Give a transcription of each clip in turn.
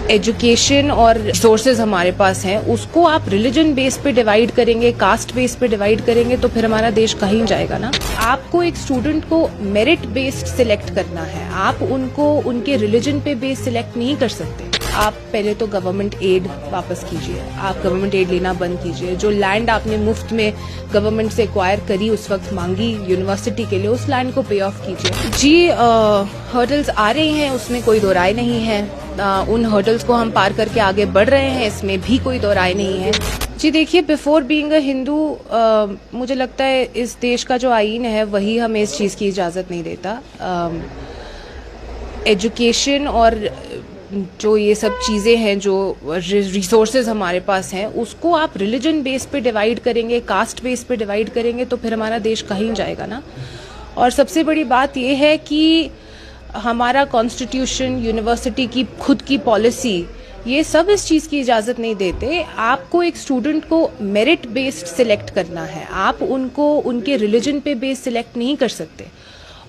Education और resources हमारे पास हैं, उसको आप रिलीजन बेस पे डिवाइड करेंगे, कास्ट बेस पे डिवाइड करेंगे तो फिर हमारा देश कहीं जाएगा ना। आपको एक स्टूडेंट को मेरिट बेस्ड सिलेक्ट करना है, आप उनको उनके रिलीजन पे बेस सिलेक्ट नहीं कर सकते। आप पहले तो गवर्नमेंट एड वापस कीजिए, आप गवर्नमेंट एड लेना बंद कीजिए। जो लैंड आपने मुफ्त में गवर्नमेंट से एक्वायर करी, उस वक्त मांगी यूनिवर्सिटी के लिए, उस लैंड को पे ऑफ कीजिए। जी हर्डल्स आ रही हैं, उसमें कोई दो राय नहीं है। उन हर्डल्स को हम पार करके आगे बढ़ रहे हैं, इसमें भी कोई दो राय नहीं है। जी देखिए, बिफोर बीइंग अ हिंदू मुझे लगता है इस देश का जो आईन है वही हमें इस चीज़ की इजाज़त नहीं देता। एजुकेशन और जो ये सब चीज़ें हैं, जो रिसोर्सेज हमारे पास हैं, उसको आप रिलीजन बेस पे डिवाइड करेंगे, कास्ट बेस पे डिवाइड करेंगे तो फिर हमारा देश कहीं जाएगा ना। और सबसे बड़ी बात ये है कि हमारा कॉन्स्टिट्यूशन, यूनिवर्सिटी की खुद की पॉलिसी, ये सब इस चीज़ की इजाज़त नहीं देते। आपको एक स्टूडेंट को मेरिट बेस्ड सिलेक्ट करना है, आप उनको उनके रिलीजन पे बेस सिलेक्ट नहीं कर सकते।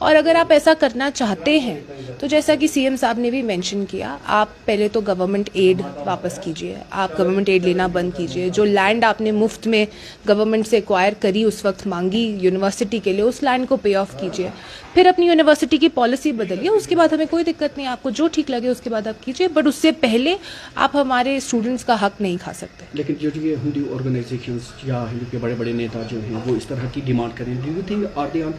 और अगर आप ऐसा करना चाहते हैं तो जैसा कि सीएम साहब ने भी मेंशन किया, आप पहले तो गवर्नमेंट एड वापस कीजिए, आप गवर्नमेंट एड लेना बंद कीजिए। जो लैंड आपने मुफ्त में गवर्नमेंट से एक्वायर करी, उस वक्त मांगी यूनिवर्सिटी के लिए, उस लैंड को पे ऑफ कीजिए। फिर अपनी यूनिवर्सिटी की पॉलिसी बदलिए, उसके बाद हमें कोई दिक्कत नहीं, आपको जो ठीक लगे उसके बाद आप कीजिए, बट उससे पहले आप हमारे स्टूडेंट्स का हक नहीं खा सकते। लेकिन जो ये हिंदू ऑर्गेनाइजेशंस या हिंदू के बड़े बड़े नेता जो हैं वो इस तरह की डिमांड करें, do you think are they on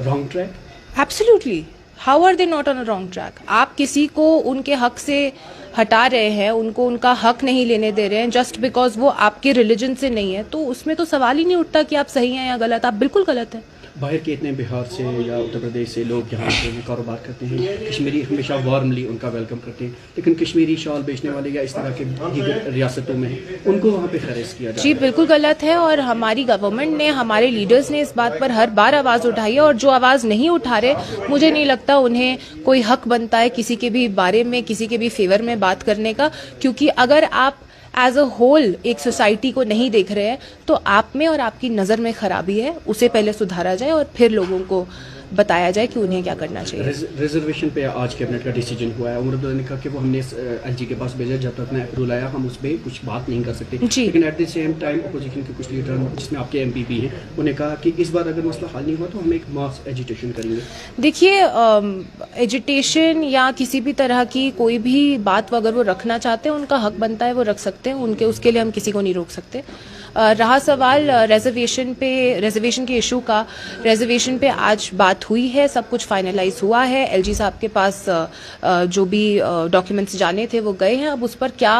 wrong track? Absolutely, how are they not on a wrong track? आप किसी को उनके हक से हटा रहे हैं, उनको उनका हक नहीं लेने दे रहे हैं जस्ट बिकॉज वो आपके रिलीजन से नहीं है, तो उसमें तो सवाल ही नहीं उठता कि आप सही हैं या गलत। आप बिल्कुल गलत है। बाहर के इतने बिहार से या उत्तर प्रदेश से लोग यहाँ आते हैं, कारोबार करते हैं, कश्मीरी हमेशा वार्मली उनका वेलकम करते हैं, लेकिन कश्मीरी शॉल बेचने वाले या इस तरह के दीगर रियासतों में उनको वहाँ पे खरीद किया जाए। जी बिल्कुल गलत है, और हमारी गवर्नमेंट ने, हमारे लीडर्स ने इस बात पर हर बार आवाज़ उठाई है, और जो आवाज़ नहीं उठा रहे, मुझे नहीं लगता उन्हें कोई हक बनता है किसी के भी बारे में, किसी के भी फेवर में बात करने का। क्योंकि अगर आप एज अ होल एक सोसाइटी को नहीं देख रहे हैं तो आप में और आपकी नज़र में खराबी है, उसे पहले सुधारा जाए और फिर लोगों को बताया जाए कि उन्हें क्या करना चाहिए। रिजर्वेशन पे आज कैबिनेट का डिसीजन हुआ है। उमर अब्दुल्ला ने कहा कि वो हमने एलजी के पास भेजा, जब तक ना अप्रूवल आया हम उस पर कुछ बात नहीं कर सकते। लेकिन at the same time opposition के कुछ लीडर, जिसमें आपके एमपी भी हैं, उन्हें कहा कि इस बार अगर मसला हल नहीं हुआ तो हम एक मास एजिटेशन करेंगे। देखिए, एजिटेशन या किसी भी तरह की कोई भी बात अगर वो रखना चाहते हैं, उनका हक बनता है, वो रख सकते हैं, उनके उसके लिए हम किसी को नहीं रोक सकते। रहा सवाल रिजर्वेशन के इशू का, रिजर्वेशन पे आज बात हुई है, सब कुछ फाइनलाइज हुआ है। एलजी साहब के पास जो भी डॉक्यूमेंट्स जाने थे वो गए हैं। अब उस पर क्या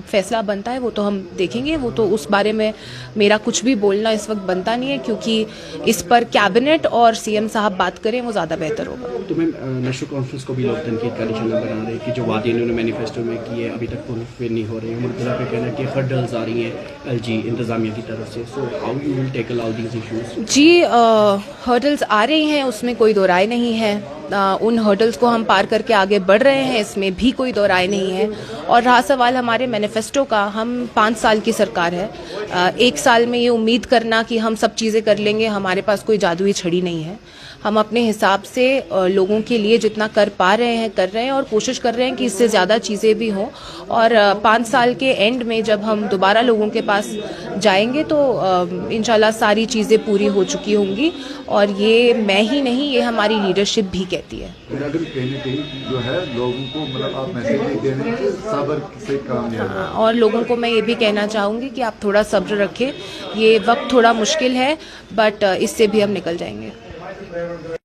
फैसला बनता है वो तो हम देखेंगे। वो तो उस बारे में मेरा कुछ भी बोलना इस वक्त बनता नहीं है, क्योंकि इस पर कैबिनेट और सीएम साहब बात करें वो ज़्यादा बेहतर होगा। तो मैम, नेशनल कॉन्फ्रेंस को भी लोग तनकीद का निशाना बना रहे हैं कि जो वादे इन्होंने मैनिफेस्टो में किए अभी तक फुलफिल नहीं हो रहे हैं। उमर पे कहना है कि हर्डल्स आ रही हैं एलजी इंतजामिया की तरफ से, so how you will tackle all these issues? जी हर्डल्स आ रही हैं, उसमें कोई दो राय नहीं है। उन हर्डल्स को हम पार करके आगे बढ़ रहे हैं, इसमें भी कोई दो राय नहीं है। और रहा सवाल हमारे मैनिफेस्टो का, हम 5 साल की सरकार है। 1 साल में ये उम्मीद करना कि हम सब चीज़ें कर लेंगे, हमारे पास कोई जादुई छड़ी नहीं है। हम अपने हिसाब से लोगों के लिए जितना कर पा रहे हैं कर रहे हैं, और कोशिश कर रहे हैं कि इससे ज़्यादा चीज़ें भी हों। और 5 साल के एंड में जब हम दोबारा लोगों के पास जाएंगे तो इंशाल्लाह सारी चीज़ें पूरी हो चुकी होंगी। और ये मैं ही नहीं, ये हमारी लीडरशिप भी कहती है। जो है लोगों को, मतलब आप मैसेज दे रहे हैं, सब्र से काम लिया जाए। और लोगों को मैं ये भी कहना चाहूँगी कि आप थोड़ा सब्र रखें। ये वक्त थोड़ा मुश्किल है, बट इससे भी हम निकल जाएंगे।